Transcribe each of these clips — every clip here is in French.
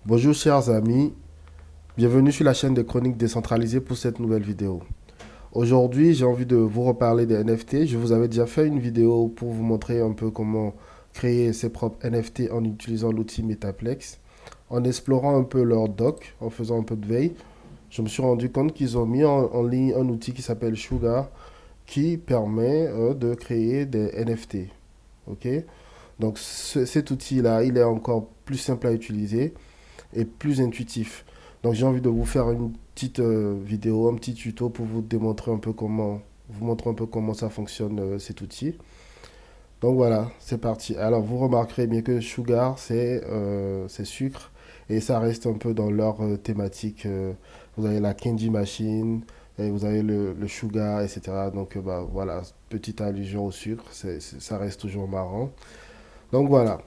Bonjour chers amis, bienvenue sur la chaîne des chroniques décentralisées pour cette nouvelle vidéo. Aujourd'hui, j'ai envie de vous reparler des NFT. Je vous avais déjà fait une vidéo pour vous montrer un peu comment créer ses propres NFT en utilisant l'outil Metaplex. En explorant un peu leur doc, en faisant un peu de veille, je me suis rendu compte qu'ils ont mis en ligne un outil qui s'appelle Sugar qui permet de créer des NFT. Ok? Donc cet outil-là, il est encore plus simple à utiliser et plus intuitif. Donc j'ai envie de vous faire une petite vidéo, un petit tuto pour vous démontrer un peu comment, vous montrer un peu comment ça fonctionne cet outil. Donc voilà, c'est parti. Alors vous remarquerez bien que Sugar, c'est sucre et ça reste un peu dans leur thématique. Vous avez la Candy Machine, et vous avez le Sugar, etc. Donc bah, voilà, petite allusion au sucre, ça reste toujours marrant. Donc voilà.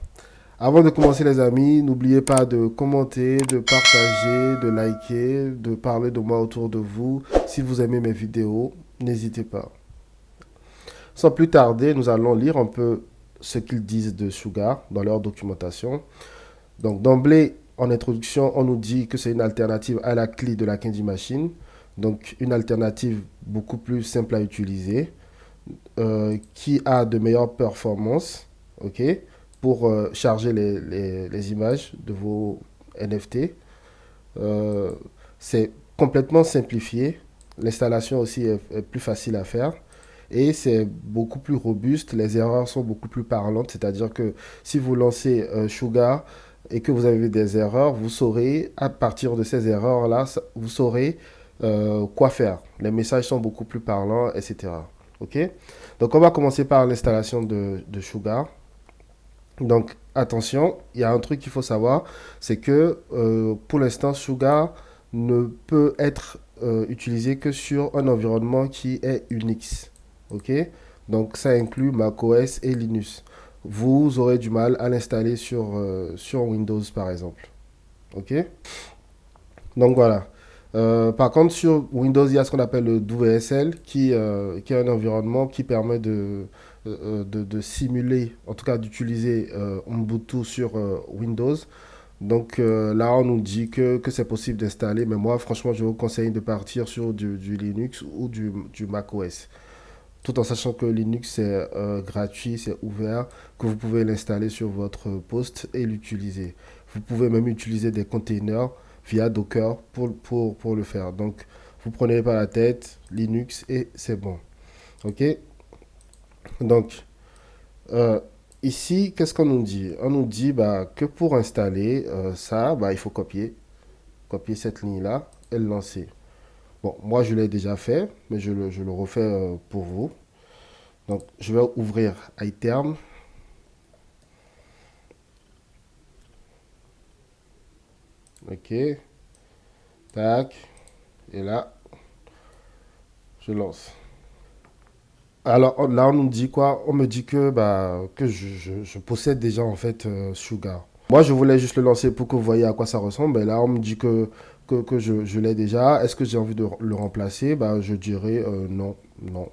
Avant de commencer les amis, n'oubliez pas de commenter, de partager, de liker, de parler de moi autour de vous. Si vous aimez mes vidéos, n'hésitez pas. Sans plus tarder, nous allons lire un peu ce qu'ils disent de Sugar dans leur documentation. Donc d'emblée, en introduction, on nous dit que c'est une alternative à la clé de la Candy Machine. Donc une alternative beaucoup plus simple à utiliser, qui a de meilleures performances, ok, pour charger les images de vos NFT. Euh, c'est complètement simplifié. L'installation aussi est plus facile à faire. Et c'est beaucoup plus robuste. Les erreurs sont beaucoup plus parlantes. C'est-à-dire que si vous lancez Sugar et que vous avez des erreurs, vous saurez, à partir de ces erreurs-là, vous saurez quoi faire. Les messages sont beaucoup plus parlants, etc. OK? Donc, on va commencer par l'installation de Sugar. Donc, attention, il y a un truc qu'il faut savoir, c'est que pour l'instant, Sugar ne peut être utilisé que sur un environnement qui est Unix. OK? Donc, ça inclut macOS et Linux. Vous aurez du mal à l'installer sur Windows, par exemple. OK? Donc, voilà. Par contre, sur Windows, il y a ce qu'on appelle le DoVSL, qui est un environnement qui permet de simuler, en tout cas d'utiliser Ubuntu sur Windows. Donc là, on nous dit que c'est possible d'installer, mais moi, franchement, je vous conseille de partir sur du Linux ou du macOS. Tout en sachant que Linux, c'est gratuit, c'est ouvert, que vous pouvez l'installer sur votre poste et l'utiliser. Vous pouvez même utiliser des containers via Docker pour le faire. Donc, vous prenez pas la tête, Linux et c'est bon. OK? Donc, euh, ici, qu'est-ce qu'on nous dit? On nous dit bah, que pour installer ça, bah, il faut copier cette ligne-là et le lancer. Bon, moi, je l'ai déjà fait, mais je le refais pour vous. Donc, je vais ouvrir iTerm. OK. Tac. Et là, je lance. Alors là, on nous dit quoi? On me dit que, bah, que je possède déjà en fait Sugar. Moi, je voulais juste le lancer pour que vous voyez à quoi ça ressemble. Et là, on me dit que je l'ai déjà. Est-ce que j'ai envie de le remplacer? Bah, je dirais non, non.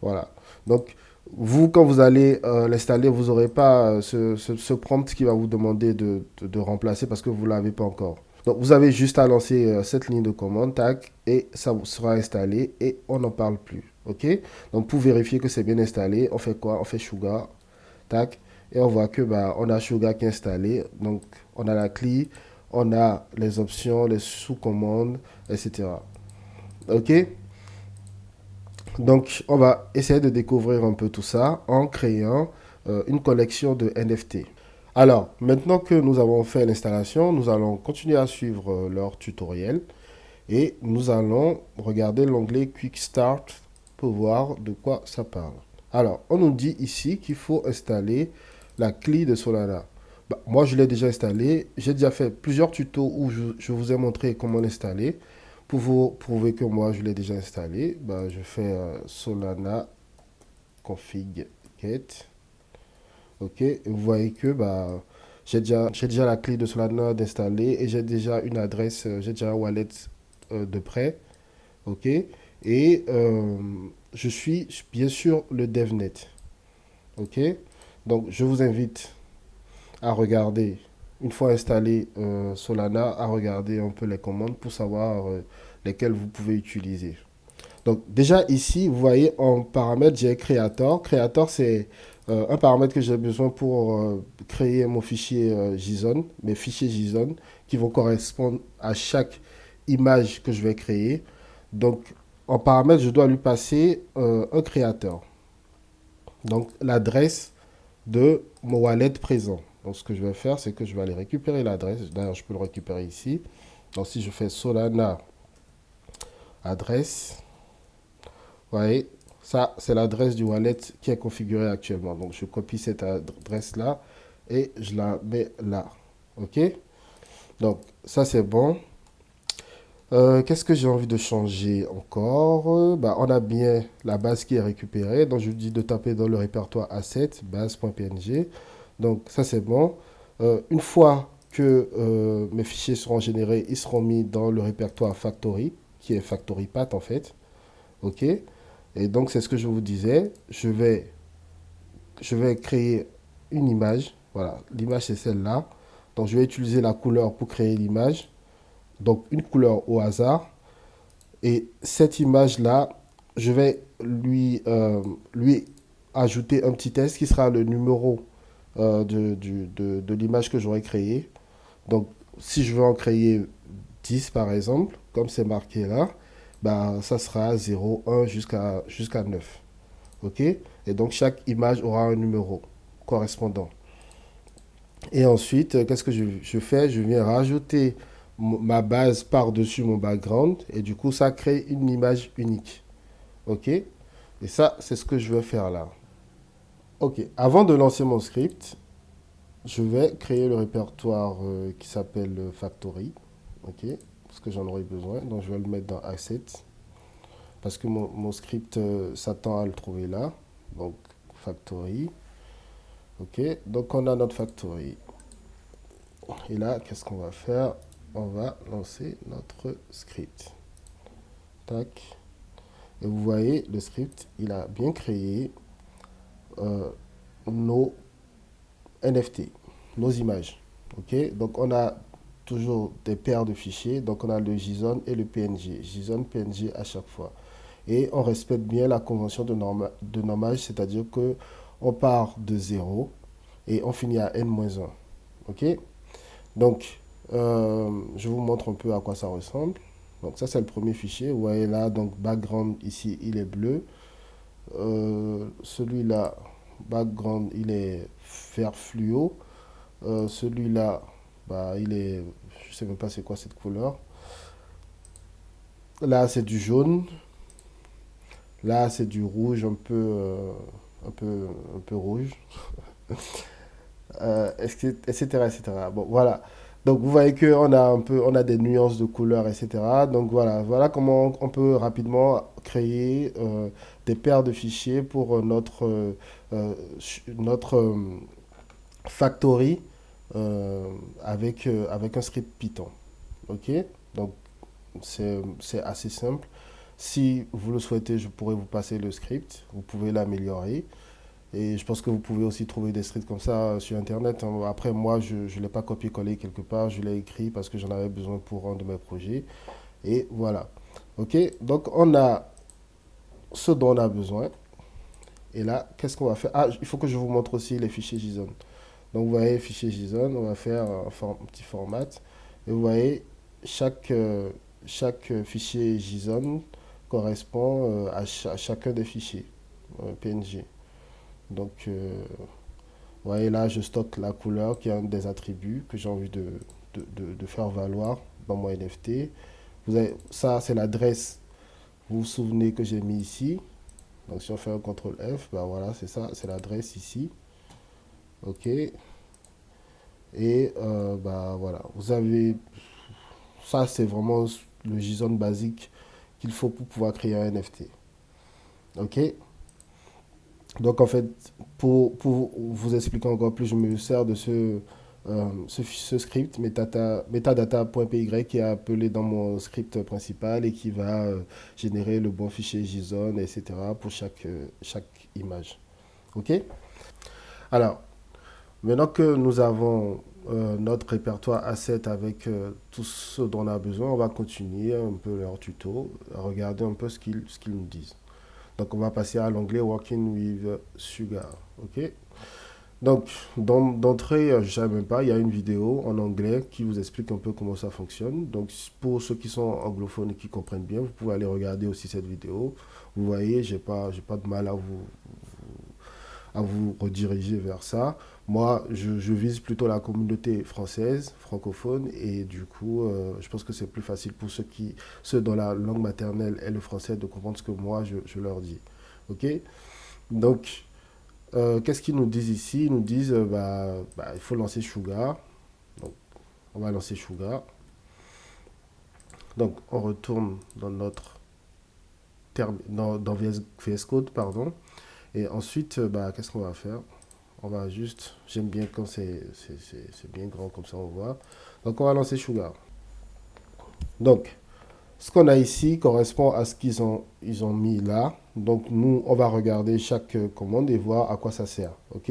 Voilà. Donc, vous, quand vous allez l'installer, vous n'aurez pas ce prompt qui va vous demander de remplacer parce que vous ne l'avez pas encore. Donc, vous avez juste à lancer cette ligne de commande, tac, et ça vous sera installé et on n'en parle plus. OK? Donc, pour vérifier que c'est bien installé, on fait quoi? On fait Sugar, tac, et on voit que bah, on a Sugar qui est installé. Donc, on a la clé, on a les options, les sous-commandes, etc. OK? Donc, on va essayer de découvrir un peu tout ça en créant une collection de NFT. Alors, maintenant que nous avons fait l'installation, nous allons continuer à suivre leur tutoriel et nous allons regarder l'onglet Quick Start pour voir de quoi ça parle. Alors, on nous dit ici qu'il faut installer la clé de Solana. Bah, moi, je l'ai déjà installé. J'ai déjà fait plusieurs tutos où je vous ai montré comment l'installer. Pour vous prouver que moi, je l'ai déjà installé, bah, je fais Solana config get. OK. Et vous voyez que bah, j'ai déjà la clé de Solana d'installer et j'ai déjà une adresse, j'ai déjà un wallet de prêt. OK. Et je suis bien sûr le DevNet. OK. Donc, je vous invite à regarder. une fois installé Solana, à regarder un peu les commandes pour savoir lesquelles vous pouvez utiliser. Donc déjà ici, vous voyez en paramètre, j'ai Creator. Creator, c'est un paramètre que j'ai besoin pour créer mon fichier JSON, mes fichiers JSON qui vont correspondre à chaque image que je vais créer. Donc en paramètre, je dois lui passer un créateur. Donc l'adresse de mon wallet présent. Donc ce que je vais faire, c'est que je vais aller récupérer l'adresse. D'ailleurs, je peux le récupérer ici. Donc si je fais Solana adresse, vous voyez, ça, c'est l'adresse du wallet qui est configurée actuellement. Donc, je copie cette adresse-là et je la mets là. OK? Donc, ça, c'est bon. Qu'est-ce que j'ai envie de changer encore? Bah, on a bien la base qui est récupérée. Donc, je vous dis de taper dans le répertoire asset, base.png. Donc, ça, c'est bon. Une fois que mes fichiers seront générés, ils seront mis dans le répertoire factory, qui est factory path en fait. OK? Et donc, c'est ce que je vous disais. Je vais créer une image. Voilà, l'image, c'est celle-là. Donc, je vais utiliser la couleur pour créer l'image. Donc, une couleur au hasard. Et cette image-là, je vais lui ajouter un petit texte qui sera le numéro de l'image que j'aurai créée. Donc, si je veux en créer 10 par exemple, comme c'est marqué là, bah, ça sera 0, 1 jusqu'à 9. OK? Et donc, chaque image aura un numéro correspondant. Et ensuite, qu'est-ce que je fais? Je viens rajouter ma base par-dessus mon background. Et du coup, ça crée une image unique. OK? Et ça, c'est ce que je vais faire là. OK. Avant de lancer mon script, je vais créer le répertoire qui s'appelle Factory. OK? Parce que j'en aurai besoin. Donc, je vais le mettre dans Asset. Parce que mon script s'attend à le trouver là. Donc, Factory. OK, donc on a notre factory. Et là, qu'est-ce qu'on va faire? On va lancer notre script. Tac. Et vous voyez, le script, il a bien créé nos NFT, nos images. OK, donc on a toujours des paires de fichiers. Donc on a le JSON et le PNG. JSON, PNG à chaque fois. Et on respecte bien la convention de nommage, c'est-à-dire que on part de 0 et on finit à n-1. OK? Donc, je vous montre un peu à quoi ça ressemble. Donc, ça, c'est le premier fichier. Vous voyez là, donc, background ici, il est bleu. Celui-là, background, il est vert fluo. Celui-là, bah, il est, je sais même pas c'est quoi cette couleur. Là, c'est du jaune. Là, c'est du rouge un peu rouge. Etc., etc. Bon, voilà. Donc, vous voyez qu'on a on a des nuances de couleurs, etc. Donc, voilà comment on peut rapidement créer des paires de fichiers pour notre factory avec un script Python. OK? Donc, c'est assez simple. Si vous le souhaitez, je pourrais vous passer le script. Vous pouvez l'améliorer. Et je pense que vous pouvez aussi trouver des scripts comme ça sur Internet. Après, moi, je ne l'ai pas copié-collé quelque part. Je l'ai écrit parce que j'en avais besoin pour un de mes projets. Et voilà. OK? Donc, on a ce dont on a besoin. Et là, qu'est-ce qu'on va faire? Ah, il faut que je vous montre aussi les fichiers JSON. Donc, vous voyez, fichier JSON, on va faire un petit format. Et vous voyez, chaque fichier JSON correspond à chacun des fichiers PNG. Donc, vous voyez là, je stocke la couleur qui est un des attributs que j'ai envie de faire valoir dans mon NFT. Ça, c'est l'adresse, vous vous souvenez que j'ai mis ici. Donc, si on fait un CTRL F, ben voilà, c'est ça, c'est l'adresse ici. OK. Et bah voilà, vous avez, ça c'est vraiment le JSON basique qu'il faut pour pouvoir créer un NFT. OK. Donc en fait, pour vous expliquer encore plus, je me sers de ce script metadata.py qui est appelé dans mon script principal et qui va générer le bon fichier JSON, etc. pour chaque image. OK? Alors, maintenant que nous avons notre répertoire asset avec tout ce dont on a besoin. On va continuer un peu leur tuto, regarder un peu ce qu'ils nous disent. Donc on va passer à l'onglet Working with Sugar. Ok. Donc d'entrée, je ne savais même pas, il y a une vidéo en anglais qui vous explique un peu comment ça fonctionne. Donc pour ceux qui sont anglophones et qui comprennent bien, vous pouvez aller regarder aussi cette vidéo. Vous voyez, j'ai pas de mal à vous rediriger vers ça. Moi, je vise plutôt la communauté française, francophone, et du coup, je pense que c'est plus facile pour ceux dont la langue maternelle est le français de comprendre ce que moi, je leur dis. Ok? Donc, qu'est-ce qu'ils nous disent ici? Ils nous disent, il faut lancer Sugar. Donc, on va lancer Sugar. Donc, on retourne dans notre dans VS Code, pardon. Et ensuite, qu'est-ce qu'on va faire? On va juste, j'aime bien quand c'est bien grand comme ça on voit. Donc on va lancer Sugar. Donc ce qu'on a ici correspond à ce ils ont mis là. Donc nous on va regarder chaque commande et voir à quoi ça sert. Ok.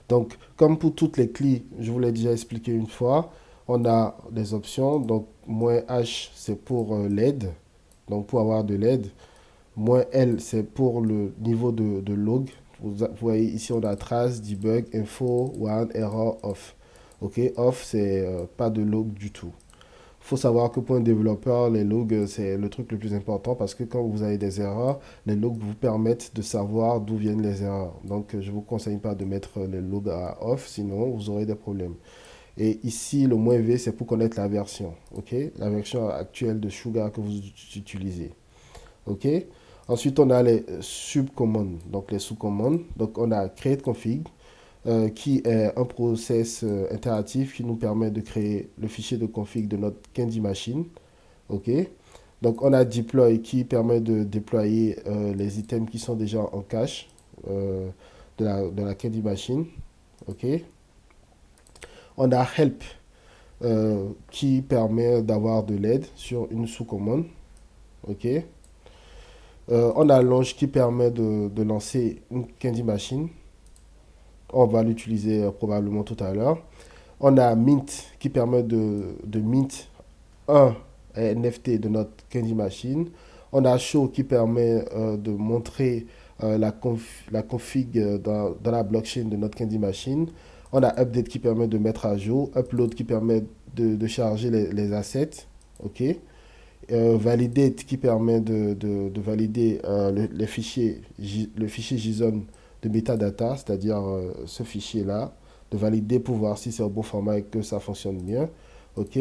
Donc comme pour toutes les clés, je vous l'ai déjà expliqué une fois, on a des options. Donc -H c'est pour l'aide, donc pour avoir de l'aide. -L c'est pour le niveau de log. Vous voyez ici, on a trace, debug, info, one, error, off. Ok, off, c'est pas de log du tout. Il faut savoir que pour un développeur, les logs, c'est le truc le plus important parce que quand vous avez des erreurs, les logs vous permettent de savoir d'où viennent les erreurs. Donc, je ne vous conseille pas de mettre les logs à off, sinon vous aurez des problèmes. Et ici, le -V, c'est pour connaître la version. Ok, la version actuelle de Sugar que vous utilisez. Ok. Ensuite, on a les subcommandes, donc les sous-commandes. Donc, on a create config, qui est un process interactif qui nous permet de créer le fichier de config de notre Candy Machine. Ok. Donc, on a deploy qui permet de déployer les items qui sont déjà en cache de la Candy Machine. Ok. On a help qui permet d'avoir de l'aide sur une sous-commande. Ok. On a Launch qui permet de lancer une Candy Machine. On va l'utiliser probablement tout à l'heure. On a Mint qui permet de mint un NFT de notre Candy Machine. On a Show qui permet de montrer la config dans la blockchain de notre Candy Machine. On a Update qui permet de mettre à jour. Upload qui permet de charger les assets. OK. Validate qui permet de valider le fichier JSON de metadata, c'est-à-dire ce fichier-là, de valider pour voir si c'est au bon format et que ça fonctionne bien. Ok.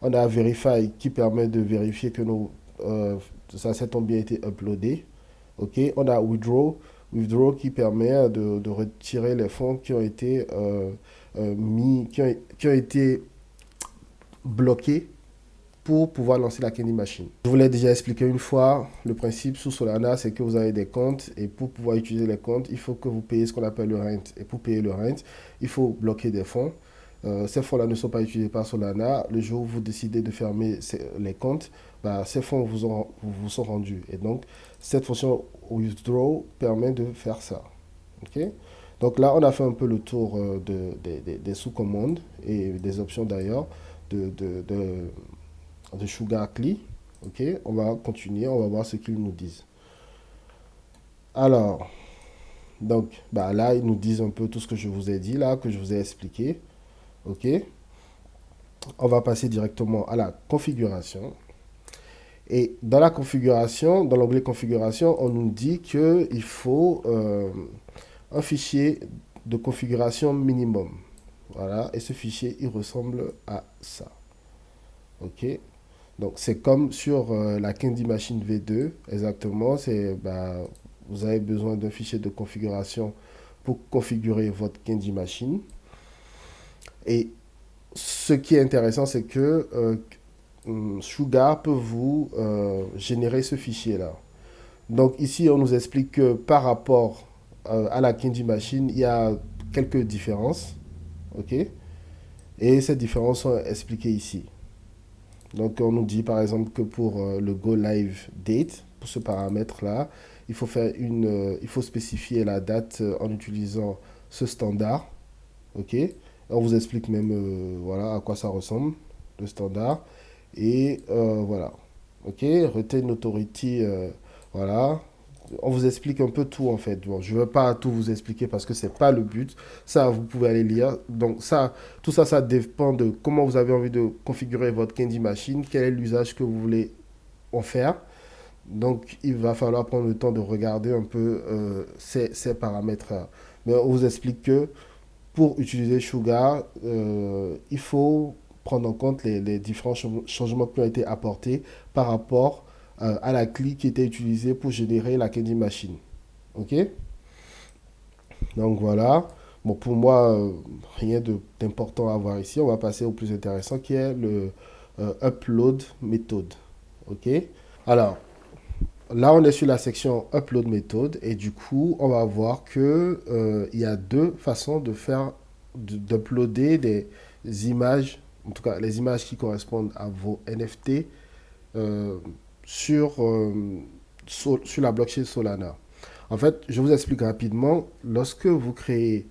On a Verify qui permet de vérifier que nos assets ont bien été uploadés. Ok. On a Withdraw qui permet de retirer les fonds qui ont été qui ont été bloqués pour pouvoir lancer la Candy Machine. Je vous l'ai déjà expliqué une fois, le principe sous Solana, c'est que vous avez des comptes et pour pouvoir utiliser les comptes, il faut que vous payez ce qu'on appelle le rent. Et pour payer le rent, il faut bloquer des fonds. Ces fonds-là ne sont pas utilisés par Solana. Le jour où vous décidez de fermer les comptes, ces fonds vous sont rendus. Et donc, cette fonction withdraw permet de faire ça. Okay. Donc là, on a fait un peu le tour des sous-commandes et des options d'ailleurs de Sugar Cli. Ok, on va continuer, on va voir ce qu'ils nous disent. Alors, donc, là, ils nous disent un peu tout ce que je vous ai dit là, que je vous ai expliqué. Ok, on va passer directement à la configuration. Et dans la configuration, dans l'onglet configuration, on nous dit qu'il faut un fichier de configuration minimum. Voilà, et ce fichier, il ressemble à ça. Ok. Donc, c'est comme sur la Candy Machine V2, exactement. Vous avez besoin d'un fichier de configuration pour configurer votre Candy Machine. Et ce qui est intéressant, c'est que Sugar peut vous générer ce fichier-là. Donc, ici, on nous explique que par rapport à la Candy Machine, il y a quelques différences. OK? Et ces différences sont expliquées ici. Donc, on nous dit par exemple que pour le Go Live Date, pour ce paramètre-là, il faut spécifier la date en utilisant ce standard. OK? On vous explique même voilà, à quoi ça ressemble, le standard. Et voilà. OK, Retain Authority, voilà. On vous explique un peu tout en fait. Bon, je ne veux pas tout vous expliquer parce que c'est pas le but. Ça, vous pouvez aller lire. Donc ça, tout ça, ça dépend de comment vous avez envie de configurer votre Candy Machine, quel est l'usage que vous voulez en faire. Donc il va falloir prendre le temps de regarder un peu ces paramètres-là. Mais on vous explique que pour utiliser Sugar, il faut prendre en compte les différents changements qui ont été apportés par rapport à la clé qui était utilisée pour générer la Candy Machine. OK? Donc voilà. Bon, pour moi, rien d'important à voir ici. On va passer au plus intéressant qui est le upload méthode. OK? Alors, là, on est sur la section upload méthode et du coup, on va voir que il y a deux façons de faire d'uploader des images, en tout cas les images qui correspondent à vos NFT euh, sur, sur la blockchain Solana. En fait, je vous explique rapidement. Euh, Lorsque vous créez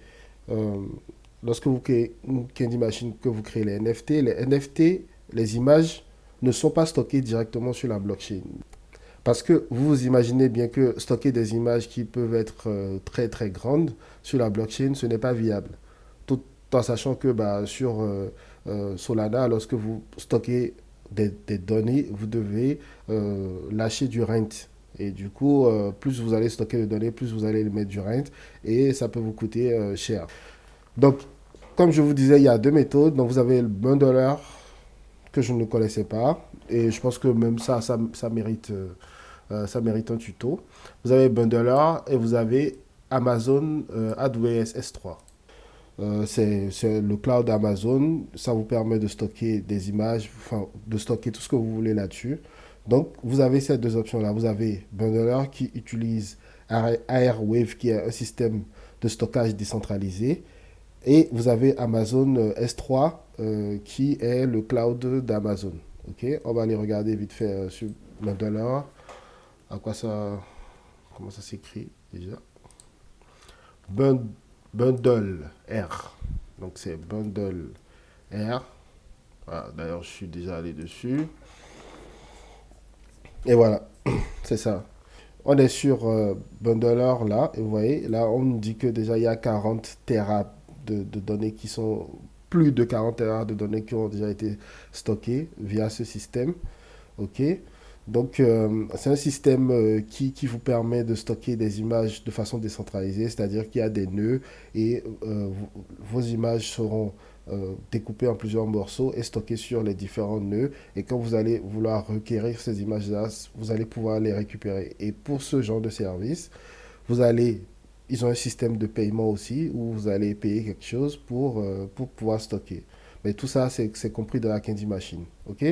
une Candy Machine, que vous créez les NFT, les images ne sont pas stockées directement sur la blockchain. Parce que vous vous imaginez bien que stocker des images qui peuvent être très très grandes sur la blockchain, ce n'est pas viable. Tout en sachant que bah, sur Solana, lorsque vous stockez des données, vous devez lâcher du rent. Et du coup, plus vous allez stocker de données, plus vous allez mettre du rent. Et ça peut vous coûter cher. Donc, comme je vous disais, il y a deux méthodes. Donc, vous avez le bundler que je ne connaissais pas. Et je pense que même ça mérite un tuto. Vous avez Bundler et vous avez Amazon AWS S3. C'est le cloud Amazon. Ça vous permet de stocker des images, enfin, de stocker tout ce que vous voulez là-dessus. Donc, vous avez ces deux options-là. Vous avez Bundler qui utilise Airwave, qui est un système de stockage décentralisé. Et vous avez Amazon S3, qui est le cloud d'Amazon. Ok, on va aller regarder vite fait sur Bundler. À quoi ça, comment ça s'écrit déjà? Bun- Bundle R. Donc c'est Bundle R. Voilà, d'ailleurs, je suis déjà allé dessus. Et voilà, c'est ça. On est sur Bundler là. Et vous voyez, là, on nous dit que déjà il y a 40 Tera de données qui sont. Plus de 40 Tera de données qui ont déjà été stockées via ce système. OK? Donc, c'est un système qui vous permet de stocker des images de façon décentralisée, c'est-à-dire qu'il y a des nœuds et vos images seront découpées en plusieurs morceaux et stockées sur les différents nœuds. Et quand vous allez vouloir requérir ces images-là, vous allez pouvoir les récupérer. Et pour ce genre de service, vous allez, ils ont un système de paiement aussi où vous allez payer quelque chose pour pouvoir stocker. Mais tout ça, c'est compris dans la Candy Machine. OK?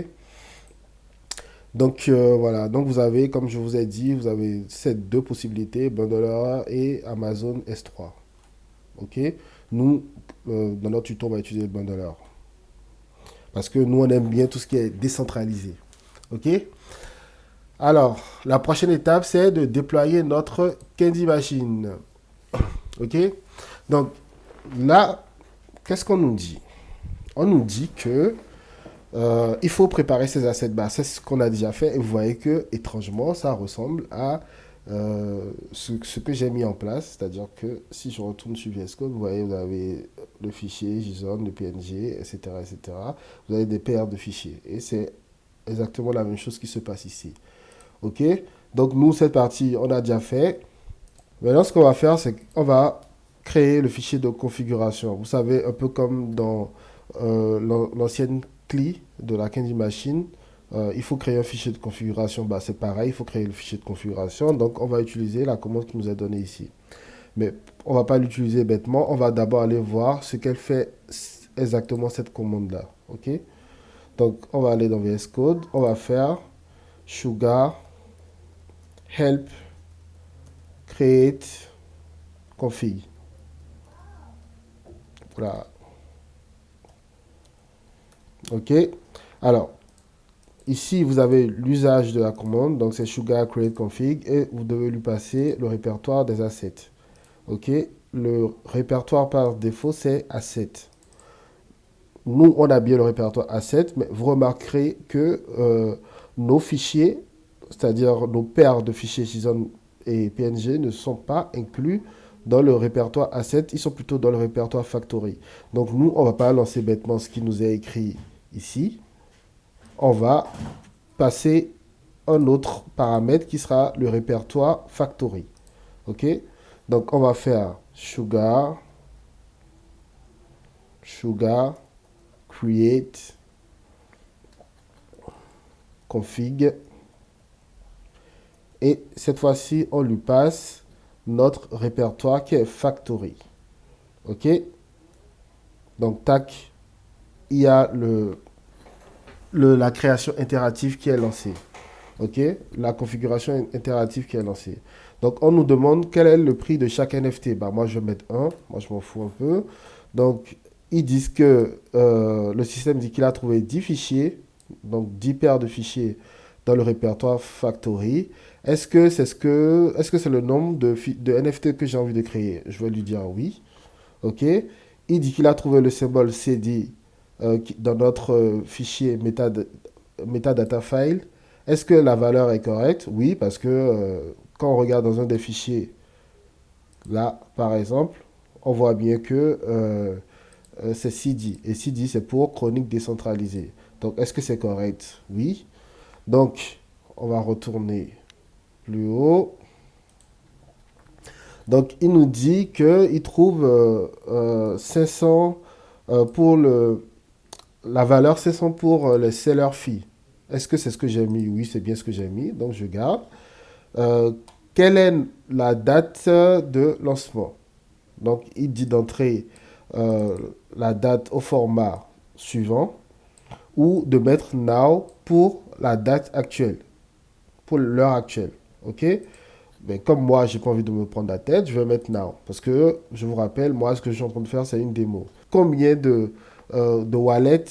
Donc voilà, donc vous avez, comme je vous ai dit, vous avez ces deux possibilités, Bundler et Amazon S3. OK? Nous, dans notre tuto, on va utiliser le Bundler. Parce que nous, on aime bien tout ce qui est décentralisé. OK? Alors, la prochaine étape, c'est de déployer notre Candy Machine. OK? Donc là, qu'est-ce qu'on nous dit? On nous dit que il faut préparer ces assets bas. C'est ce qu'on a déjà fait et vous voyez que, étrangement, ça ressemble à ce que j'ai mis en place. C'est-à-dire que si je retourne sur VS Code, vous voyez, vous avez le fichier JSON, le PNG, etc., etc. Vous avez des paires de fichiers. Et c'est exactement la même chose qui se passe ici. OK? Donc, nous, cette partie, on a déjà fait. Maintenant, ce qu'on va faire, c'est qu'on va créer le fichier de configuration. Vous savez, un peu comme dans l'ancienne CLI de la Candy Machine, il faut créer un fichier de configuration. Bah, c'est pareil, il faut créer le fichier de configuration. Donc, on va utiliser la commande qui nous est donnée ici. Mais on ne va pas l'utiliser bêtement. On va d'abord aller voir ce qu'elle fait exactement cette commande-là. OK? Donc, on va aller dans VS Code. On va faire sugar help create config. Voilà. OK? Alors, ici, vous avez l'usage de la commande. Donc, c'est sugar create config. Et vous devez lui passer le répertoire des assets. OK? Le répertoire par défaut, c'est assets. nous, on a bien le répertoire A7, mais vous remarquerez que nos fichiers, c'est-à-dire nos paires de fichiers JSON et PNG, ne sont pas inclus dans le répertoire A7, ils sont plutôt dans le répertoire Factory. Donc nous, on ne va pas lancer bêtement ce qui nous est écrit ici. On va passer un autre paramètre qui sera le répertoire Factory. OK? Donc on va faire sugar create config et cette fois-ci on lui passe notre répertoire qui est factory. OK? Donc tac, il y a la création itérative qui est lancée. OK? La configuration itérative qui est lancée. Donc on nous demande quel est le prix de chaque NFT. Bah, moi je vais mettre 1, moi je m'en fous un peu. Donc ils disent que le système dit qu'il a trouvé 10 fichiers, donc 10 paires de fichiers dans le répertoire Factory. Est-ce que c'est le nombre de NFT que j'ai envie de créer? Je vais lui dire oui. OK. Il dit qu'il a trouvé le symbole CD dans notre fichier metadata file. Est-ce que la valeur est correcte? Oui, parce que quand on regarde dans un des fichiers, là, par exemple, on voit bien que c'est CD. Et CD, c'est pour chronique décentralisée. Donc, est-ce que c'est correct? Oui. Donc, on va retourner plus haut. Donc, il nous dit qu'il trouve 500 pour la valeur 500 pour les seller fees. Est-ce que c'est ce que j'ai mis? Oui, c'est bien ce que j'ai mis. Donc, je garde. Euh, Quelle est la date de lancement? Donc, il dit d'entrer euh, la date au format suivant ou de mettre now pour la date actuelle, pour l'heure actuelle. OK? Mais comme moi, j'ai pas envie de me prendre la tête, je vais mettre now. Parce que, je vous rappelle, moi, ce que je suis en train de faire, c'est une démo. Combien de wallets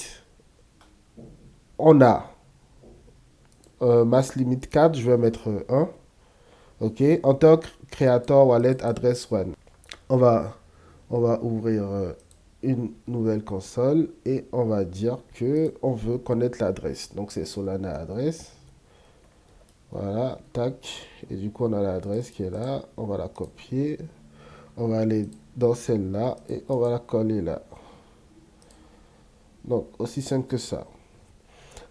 on a? Mass limit 4, je vais mettre 1. OK? En tant que créateur wallet address 1. On va, on va ouvrir une nouvelle console et on va dire que on veut connaître l'adresse. Donc c'est Solana adresse. Voilà, tac. Et du coup, on a l'adresse qui est là. On va la copier. On va aller dans celle-là et on va la coller là. Donc, aussi simple que ça.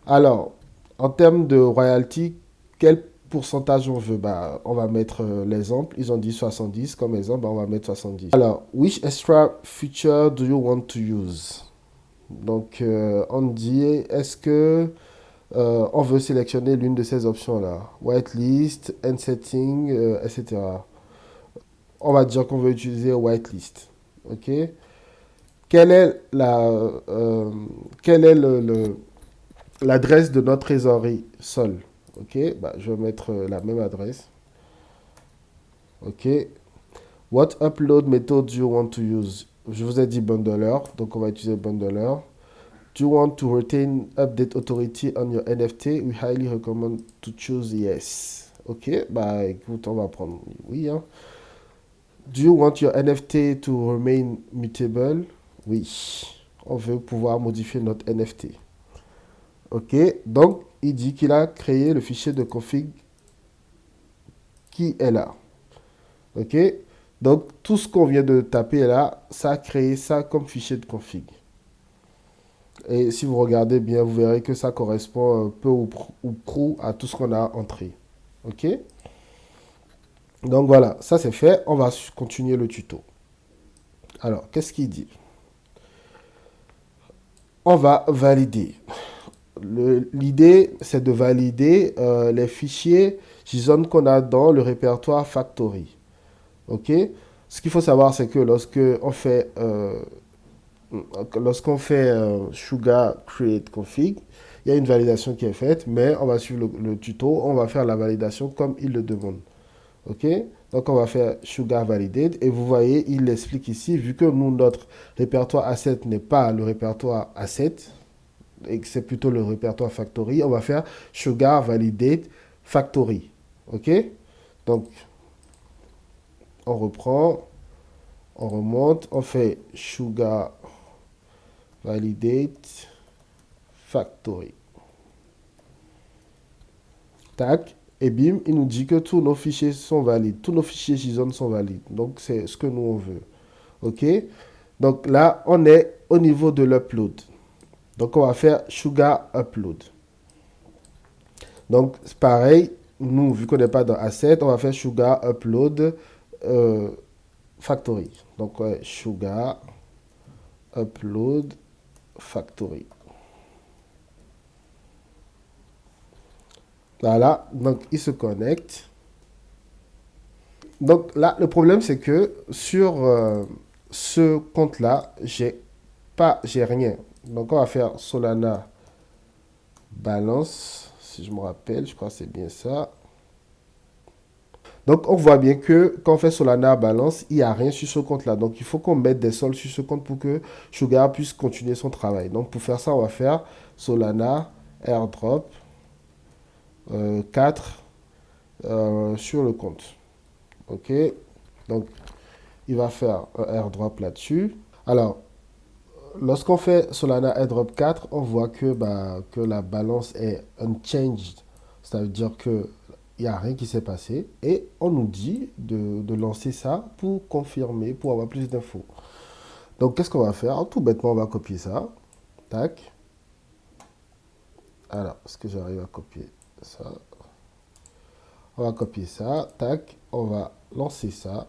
Alors, en termes de royalty, quel pourcentage on veut? Bah, on va mettre l'exemple. Ils ont dit 70 comme exemple. Bah, on va mettre 70. Alors, which extra feature do you want to use? Donc, on dit, est-ce que on veut sélectionner l'une de ces options-là? Whitelist, end setting, etc. On va dire qu'on veut utiliser whitelist. OK? Quelle est quelle est l'adresse de notre trésorerie Sol? OK? Bah, je vais mettre la même adresse. OK? What upload method do you want to use? Je vous ai dit bundler, donc on va utiliser bundler. Do you want to retain update authority on your NFT? We highly recommend to choose yes. OK, bah écoute, on va prendre oui. Hein. Do you want your NFT to remain mutable? Oui. On veut pouvoir modifier notre NFT. OK, donc il dit qu'il a créé le fichier de config qui est là. OK, donc tout ce qu'on vient de taper là, ça a créé ça comme fichier de config. Et si vous regardez bien, vous verrez que ça correspond un peu ou prou à tout ce qu'on a entré. OK? Donc voilà, ça c'est fait. On va continuer le tuto. Alors, qu'est-ce qu'il dit? On va valider. L'idée, c'est de valider les fichiers JSON qu'on a dans le répertoire Factory. OK? Ce qu'il faut savoir, c'est que lorsqu'on fait sugar create config, il y a une validation qui est faite, mais on va suivre le tuto, on va faire la validation comme il le demande. OK? Donc on va faire sugar validate et vous voyez, il l'explique ici, vu que nous, notre répertoire A7 n'est pas le répertoire A7, et que c'est plutôt le répertoire factory, on va faire sugar validate factory. OK? Donc on reprend, on remonte, on fait sugar Validate factory. Tac. Et bim, il nous dit que tous nos fichiers sont valides. Tous nos fichiers JSON sont valides. Donc, c'est ce que nous, on veut. OK? Donc, là, on est au niveau de l'upload. Donc, on va faire Sugar Upload. Donc, c'est pareil. Nous, vu qu'on n'est pas dans Asset, on va faire Sugar Upload Factory. Donc, ouais, Sugar Upload Factory. Voilà, donc il se connecte. Donc là, le problème, c'est que sur ce compte-là, j'ai rien. Donc on va faire Solana balance, si je me rappelle, je crois que c'est bien ça. Donc on voit bien que quand on fait Solana balance, il n'y a rien sur ce compte-là. Donc il faut qu'on mette des soldes sur ce compte pour que Sugar puisse continuer son travail. Donc pour faire ça, on va faire Solana airdrop 4 sur le compte. OK, donc il va faire un airdrop là-dessus. Alors, lorsqu'on fait Solana airdrop 4, on voit que la balance est unchanged. Ça veut dire qu'il n'y a rien qui s'est passé. Et on nous dit de lancer ça pour confirmer, pour avoir plus d'infos. Donc, qu'est-ce qu'on va faire? Tout bêtement, on va copier ça. Tac. Alors, est-ce que j'arrive à copier ça? On va copier ça. Tac. On va lancer ça.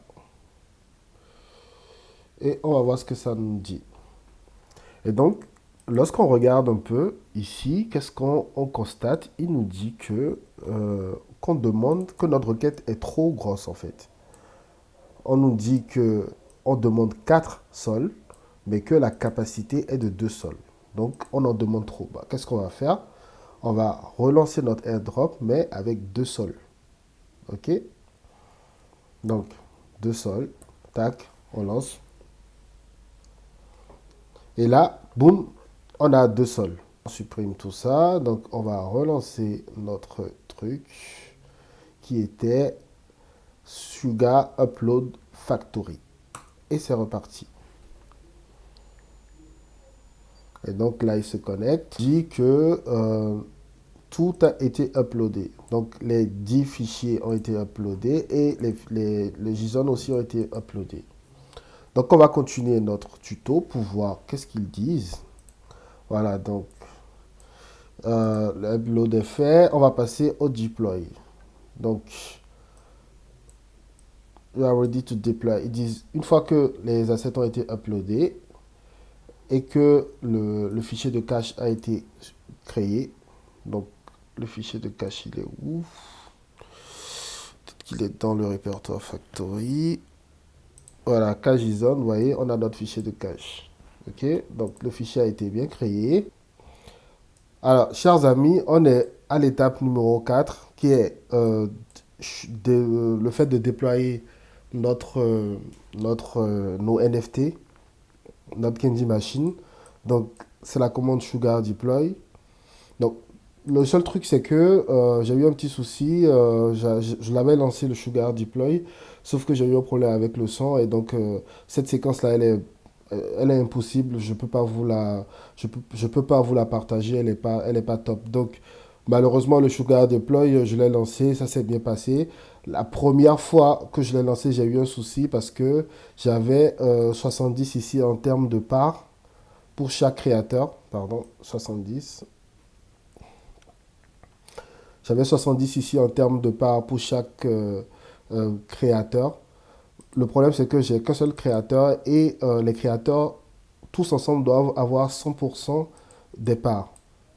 Et on va voir ce que ça nous dit. Et donc, lorsqu'on regarde un peu ici, qu'est-ce qu'on constate? Il nous dit que qu'on demande que notre requête est trop grosse en fait. On nous dit que on demande 4 sols, mais que la capacité est de 2 sols. Donc, on en demande trop. Bah, qu'est-ce qu'on va faire? On va relancer notre airdrop, mais avec 2 sols. OK? Donc, 2 sols. Tac, on lance. Et là, boum, on a 2 sols. On supprime tout ça. Donc, on va relancer notre truc qui était Sugar Upload Factory. Et c'est reparti. Et donc là, il se connecte. Il dit que tout a été uploadé. Donc, les 10 fichiers ont été uploadés et les JSON aussi ont été uploadés. Donc, on va continuer notre tuto pour voir qu'est-ce qu'ils disent. Voilà, donc l'upload est fait. On va passer au deploy. Donc, we are ready to deploy. Ils disent, une fois que les assets ont été uploadés et que le fichier de cache a été créé, donc le fichier de cache, il est où? Peut-être qu'il est dans le répertoire factory. Voilà, cache JSON, vous voyez, on a notre fichier de cache. OK, donc le fichier a été bien créé. Alors, chers amis, on est à l'étape numéro 4, qui est le fait de déployer nos NFT, notre Candy Machine. Donc, c'est la commande Sugar Deploy. Donc, le seul truc, c'est que j'ai eu un petit souci. Je l'avais lancé le Sugar Deploy, sauf que j'ai eu un problème avec le son. Et donc, cette séquence-là, elle est impossible. Je peux pas vous la partager. Elle est pas top. Donc, malheureusement, le Sugar Deploy, je l'ai lancé. Ça s'est bien passé. La première fois que je l'ai lancé, j'ai eu un souci parce que j'avais 70 ici en termes de parts pour chaque créateur. Pardon, 70. J'avais 70 ici en termes de parts pour chaque créateur. Le problème, c'est que j'ai qu'un seul créateur et les créateurs, tous ensemble, doivent avoir 100% des parts.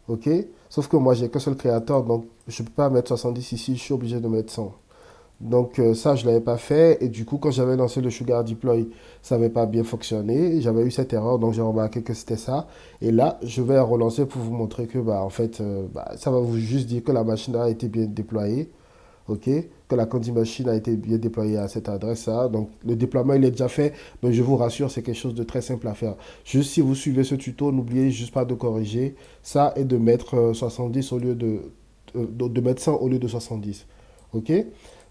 OK? Sauf que moi, j'ai qu'un seul créateur, donc je ne peux pas mettre 70 ici, je suis obligé de mettre 100. Donc ça, je ne l'avais pas fait. Et du coup, quand j'avais lancé le Sugar Deploy, ça n'avait pas bien fonctionné. J'avais eu cette erreur, donc j'ai remarqué que c'était ça. Et là, je vais relancer pour vous montrer que, en fait, ça va vous juste dire que la machine a été bien déployée. OK? Que la Candy Machine a été bien déployée à cette adresse-là. Donc le déploiement, il est déjà fait. Mais je vous rassure, c'est quelque chose de très simple à faire. Juste si vous suivez ce tuto, n'oubliez juste pas de corriger ça et de mettre 70 au lieu de mettre 100 au lieu de 70. OK?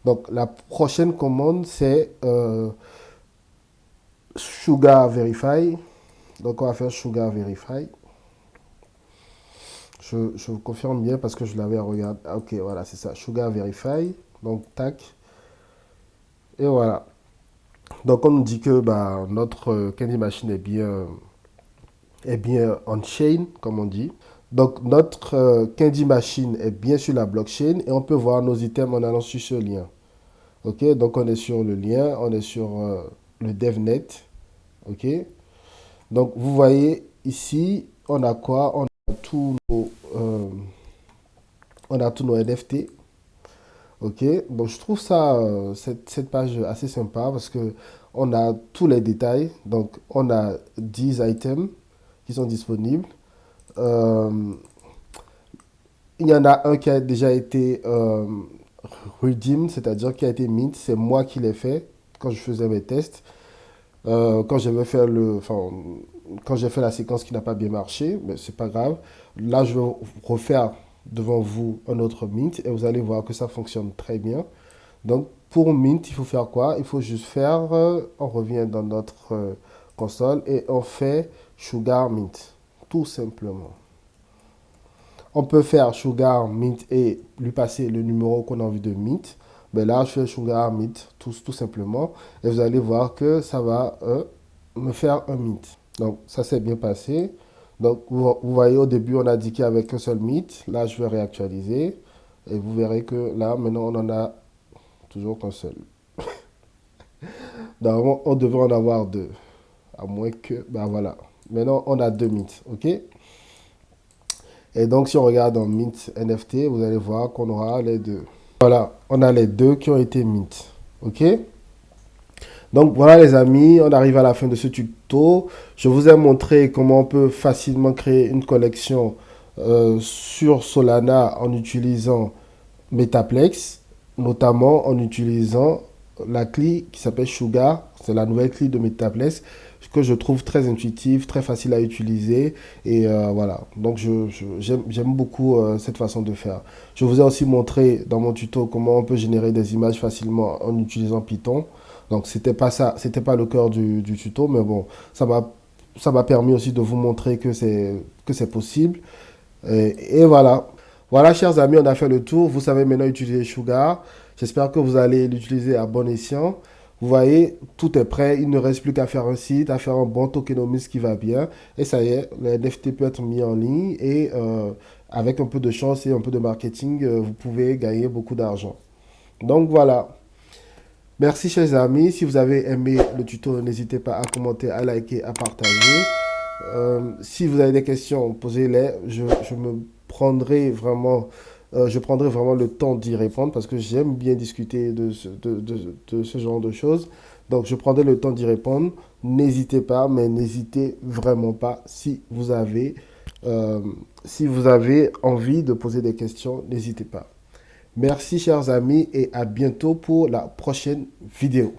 Donc, la prochaine commande, c'est Sugar Verify. Donc on va faire Sugar Verify. Je vous confirme bien parce que je l'avais regardé. Ah, ok, voilà, c'est ça. Sugar Verify. Donc tac. Et voilà. Donc on nous dit que bah, notre Candy Machine est bien on-chain, comme on dit. Donc notre Candy Machine est bien sur la blockchain et on peut voir nos items en allant sur ce lien. Ok, donc on est sur le lien, on est sur le DevNet. Ok, donc vous voyez ici, on a quoi? Euh, on a tous nos NFT. Ok, donc je trouve ça, cette page assez sympa parce que on a tous les détails. Donc on a 10 items qui sont disponibles. Euh, il y en a un qui a déjà été redeemed, c'est-à-dire qui a été mint. C'est moi qui l'ai fait quand je faisais mes tests. Quand je vais faire enfin, quand j'ai fait la séquence qui n'a pas bien marché, mais c'est pas grave. Là, je vais refaire devant vous un autre mint et vous allez voir que ça fonctionne très bien. Donc, pour mint, il faut faire quoi? Il faut juste faire, on revient dans notre console et on fait Sugar Mint, tout simplement. On peut faire Sugar Mint et lui passer le numéro qu'on a envie de mint. Mais là, je fais Sugar Mint tout simplement. Et vous allez voir que ça va me faire un mint. Donc, ça s'est bien passé. Donc, vous voyez, au début, on a dit qu'il n'y avait qu'un seul mint. Là, je vais réactualiser. Et vous verrez que là, maintenant, on en a toujours qu'un seul. Normalement, on devrait en avoir deux. À moins que, ben voilà. Maintenant, on a deux mints. OK? Et donc, si on regarde en mint NFT, vous allez voir qu'on aura les deux. Voilà, on a les deux qui ont été mint. OK? Donc voilà les amis, on arrive à la fin de ce tuto. Je vous ai montré comment on peut facilement créer une collection sur Solana en utilisant Metaplex, notamment en utilisant la clé qui s'appelle Sugar. C'est la nouvelle clé de Metaplex que je trouve très intuitive, très facile à utiliser. Et voilà, donc j'aime beaucoup cette façon de faire. Je vous ai aussi montré dans mon tuto comment on peut générer des images facilement en utilisant Python. Donc c'était pas ça, c'était pas le cœur du tuto, mais bon, ça m'a permis aussi de vous montrer que c'est possible. Et voilà. Voilà, chers amis, on a fait le tour. Vous savez maintenant utiliser Sugar. J'espère que vous allez l'utiliser à bon escient. Vous voyez, tout est prêt. Il ne reste plus qu'à faire un site, à faire un bon tokenomics qui va bien. Et ça y est, le NFT peut être mis en ligne. Et avec un peu de chance et un peu de marketing, vous pouvez gagner beaucoup d'argent. Donc voilà. Merci, chers amis. Si vous avez aimé le tuto, n'hésitez pas à commenter, à liker, à partager. Si vous avez des questions, posez-les. Je prendrai vraiment le temps d'y répondre parce que j'aime bien discuter de ce genre de choses. Donc, je prendrai le temps d'y répondre. N'hésitez pas, mais n'hésitez vraiment pas euh, si vous avez envie de poser des questions, n'hésitez pas. Merci, chers amis, et à bientôt pour la prochaine vidéo.